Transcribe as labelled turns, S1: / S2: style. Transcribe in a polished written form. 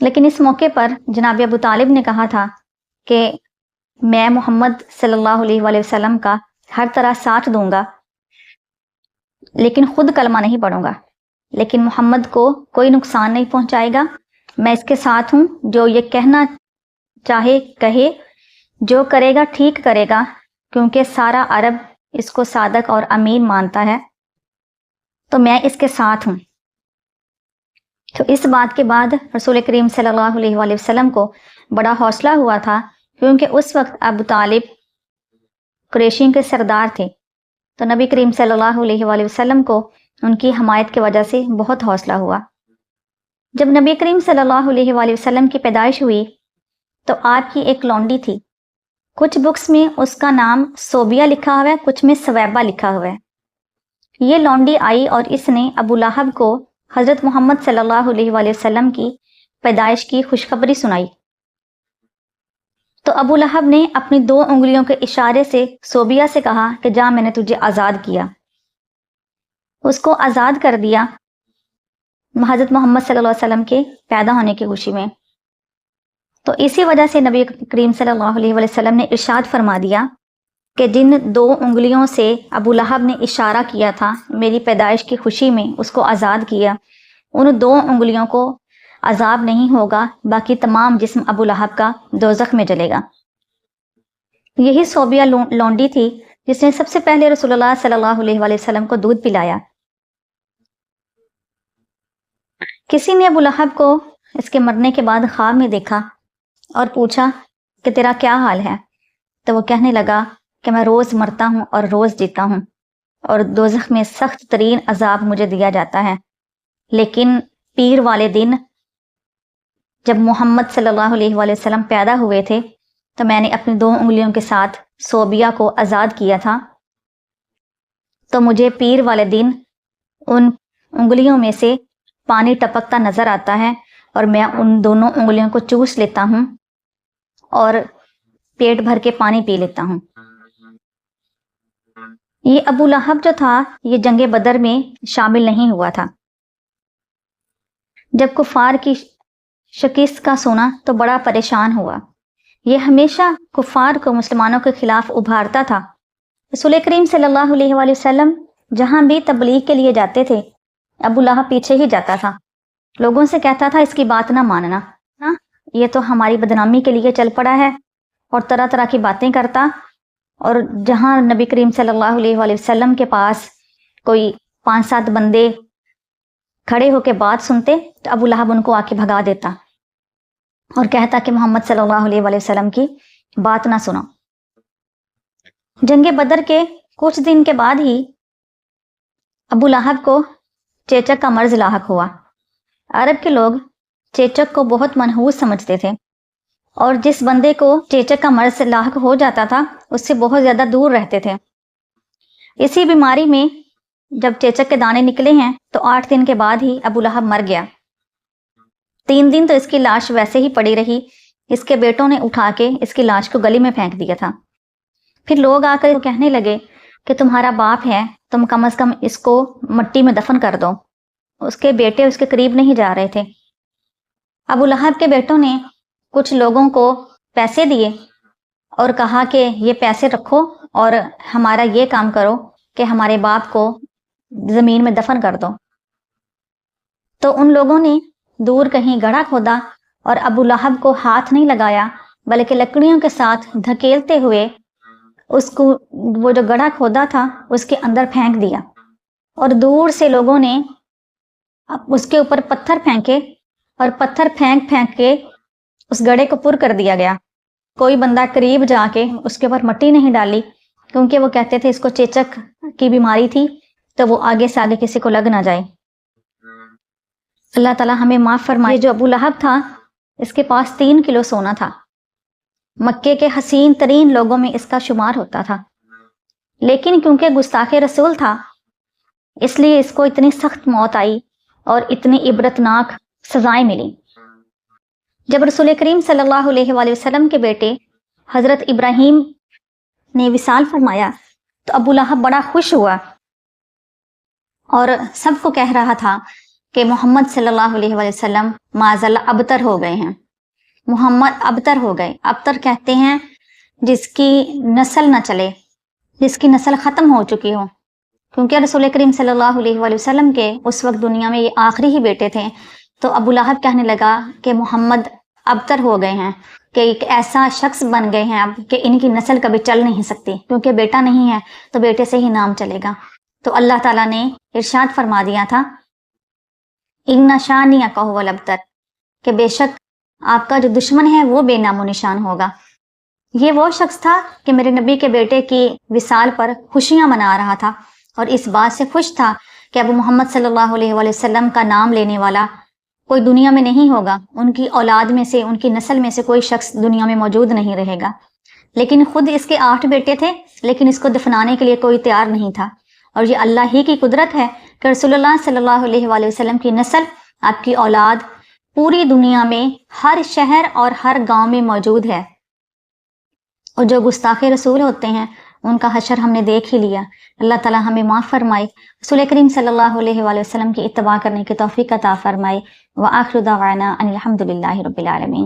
S1: لیکن اس موقع پر جناب ابو طالب نے کہا تھا کہ میں محمد صلی اللہ علیہ وآلہ وسلم کا ہر طرح ساتھ دوں گا، لیکن خود کلمہ نہیں پڑھوں گا، لیکن محمد کو کوئی نقصان نہیں پہنچائے گا، میں اس کے ساتھ ہوں، جو یہ کہنا چاہے کہے، جو کرے گا ٹھیک کرے گا، کیونکہ سارا عرب اس کو صادق اور امین مانتا ہے، تو میں اس کے ساتھ ہوں۔ تو اس بات کے بعد رسول کریم صلی اللہ علیہ وآلہ وسلم کو بڑا حوصلہ ہوا تھا، کیونکہ اس وقت ابو طالب قریشیوں کے سردار تھے، تو نبی کریم صلی اللہ علیہ وآلہ وسلم کو ان کی حمایت کی وجہ سے بہت حوصلہ ہوا۔ جب نبی کریم صلی اللہ علیہ وآلہ وسلم کی پیدائش ہوئی تو آپ کی ایک لونڈی تھی، کچھ بکس میں اس کا نام صوبیہ لکھا ہوا ہے، کچھ میں سویبہ لکھا ہوا ہے۔ یہ لونڈی آئی اور اس نے ابو لہب کو حضرت محمد صلی اللہ علیہ وآلہ وسلم کی پیدائش کی خوشخبری سنائی، تو ابو لہب نے اپنی 2 انگلیوں کے اشارے سے صوبیہ سے کہا کہ جا، میں نے تجھے آزاد کیا، اس کو آزاد کر دیا حضرت محمد صلی اللہ علیہ وسلم کے پیدا ہونے کی خوشی میں۔ تو اسی وجہ سے نبی کریم صلی اللہ علیہ وآلہ وسلم نے ارشاد فرما دیا کہ جن 2 انگلیوں سے ابو لہب نے اشارہ کیا تھا میری پیدائش کی خوشی میں، اس کو آزاد کیا، ان 2 انگلیوں کو عذاب نہیں ہوگا، باقی تمام جسم ابو لہب کا دوزخ میں جلے گا۔ یہی صوبیہ لونڈی تھی جس نے سب سے پہلے رسول اللہ صلی اللہ علیہ وآلہ وسلم کو دودھ پلایا۔ کسی نے ابو لہب کو اس کے مرنے کے بعد خواب میں دیکھا اور پوچھا کہ تیرا کیا حال ہے؟ تو وہ کہنے لگا کہ میں روز مرتا ہوں اور روز جیتا ہوں، اور دوزخ میں سخت ترین عذاب مجھے دیا جاتا ہے، لیکن پیر والے دن جب محمد صلی اللہ علیہ وآلہ وسلم پیدا ہوئے تھے تو میں نے اپنی 2 انگلیوں کے ساتھ صوبیہ کو آزاد کیا تھا، تو مجھے پیر والے دن ان انگلیوں میں سے پانی ٹپکتا نظر آتا ہے، اور میں ان دونوں انگلیوں کو چوس لیتا ہوں اور پیٹ بھر کے پانی پی لیتا ہوں۔ یہ ابو لہب جو تھا یہ جنگ بدر میں شامل نہیں ہوا تھا۔ جب کفار کی شکست کا سنا تو بڑا پریشان ہوا، یہ ہمیشہ کفار کو مسلمانوں کے خلاف ابھارتا تھا۔ رسول کریم صلی اللہ علیہ وآلہ وسلم جہاں بھی تبلیغ کے لیے جاتے تھے ابو لہب پیچھے ہی جاتا تھا، لوگوں سے کہتا تھا اس کی بات نہ ماننا، یہ تو ہماری بدنامی کے لیے چل پڑا ہے، اور طرح طرح کی باتیں کرتا، اور جہاں نبی کریم صلی اللہ علیہ وآلہ وسلم کے پاس کوئی 5-7 بندے کھڑے ہو کے بات سنتے تو ابو لہب ان کو آ کے بھگا دیتا اور کہتا کہ محمد صلی اللہ علیہ وآلہ وسلم کی بات نہ سنو۔ جنگ بدر کے کچھ دن کے بعد ہی ابو لہب کو چیچک کا مرض لاحق ہوا۔ عرب کے لوگ چیچک کو بہت منحوس سمجھتے تھے، اور جس بندے کو چیچک کا مرض لاحق ہو جاتا تھا اس سے بہت زیادہ دور رہتے تھے۔ اسی بیماری میں جب چیچک کے دانے نکلے ہیں تو 8 دن کے بعد ہی ابو لہب مر گیا۔ 3 دن تو اس کی لاش ویسے ہی پڑی رہی، اس کے بیٹوں نے اٹھا کے اس کی لاش کو گلی میں پھینک دیا تھا۔ پھر لوگ آ کر کہنے لگے کہ تمہارا باپ ہے، تم کم از کم اس کو مٹی میں دفن کر دو۔ اس کے بیٹے اس کے قریب نہیں جا رہے تھے۔ ابو لہب کے بیٹوں نے کچھ لوگوں کو پیسے دیے اور کہا کہ یہ پیسے رکھو اور ہمارا یہ کام کرو کہ ہمارے باپ کو زمین میں دفن کر دو۔ تو ان لوگوں نے دور کہیں گڑھا کھودا اور ابو لہب کو ہاتھ نہیں لگایا، بلکہ لکڑیوں کے ساتھ دھکیلتے ہوئے اس کو وہ جو گڑھا کھودا تھا اس کے اندر پھینک دیا، اور دور سے لوگوں نے اس کے اوپر پتھر پھینکے، اور پتھر پھینک پھینک کے اس گڑھے کو پر کر دیا گیا۔ کوئی بندہ قریب جا کے اس کے اوپر مٹی نہیں ڈالی، کیونکہ وہ کہتے تھے اس کو چیچک کی بیماری تھی تو وہ آگے سے آگے کسی کو لگ نہ جائے۔ اللہ تعالیٰ ہمیں معاف فرمائے۔ جو ابو لہب تھا اس کے پاس 3 کلو سونا تھا، مکے کے حسین ترین لوگوں میں اس کا شمار ہوتا تھا، لیکن کیونکہ گستاخ رسول تھا اس لیے اس کو اتنی سخت موت آئی اور اتنی عبرتناک سزائیں ملی۔ جب رسول کریم صلی اللہ علیہ وآلہ وسلم کے بیٹے حضرت ابراہیم نے وصال فرمایا تو ابو لہب بڑا خوش ہوا اور سب کو کہہ رہا تھا کہ محمد صلی اللہ علیہ وآلہ وسلم معاذاللہ ابتر ہو گئے ہیں. محمد ابتر ہو گئے. ابتر کہتے ہیں جس کی نسل نہ چلے، جس کی نسل ختم ہو چکی ہو، کیونکہ رسول کریم صلی اللہ علیہ وآلہ وسلم کے اس وقت دنیا میں یہ آخری ہی بیٹے تھے. تو ابو لہب کہنے لگا کہ محمد ابتر ہو گئے ہیں، کہ ایک ایسا شخص بن گئے ہیں اب کہ ان کی نسل کبھی چل نہیں سکتی، کیونکہ بیٹا نہیں ہے تو بیٹے سے ہی نام چلے گا. تو اللہ تعالیٰ نے ارشاد فرما دیا تھا ان شانئک ھو الابتر، کہ بے شک آپ کا جو دشمن ہے وہ بے نام و نشان ہوگا. یہ وہ شخص تھا کہ میرے نبی کے بیٹے کی وصال پر خوشیاں منا رہا تھا، اور اس بات سے خوش تھا کہ اب محمد صلی اللہ علیہ وآلہ وسلم کا نام لینے والا کوئی دنیا میں نہیں ہوگا، ان کی اولاد میں سے، ان کی نسل میں سے کوئی شخص دنیا میں موجود نہیں رہے گا. لیکن خود اس کے 8 بیٹے تھے، لیکن اس کو دفنانے کے لیے کوئی تیار نہیں تھا. اور یہ اللہ ہی کی قدرت ہے کہ رسول اللہ صلی اللہ علیہ وآلہ وسلم کی نسل، آپ کی اولاد پوری دنیا میں ہر شہر اور ہر گاؤں میں موجود ہے. اور جو گستاخ رسول ہوتے ہیں ان کا حشر ہم نے دیکھ ہی لیا. اللہ تعالی ہمیں معاف فرمائے، رسول کریم صلی اللہ علیہ وآلہ وسلم کی اتباع کرنے کی توفیق عطا فرمائے. وآخر دعوانا ان الحمد للہ رب العالمین.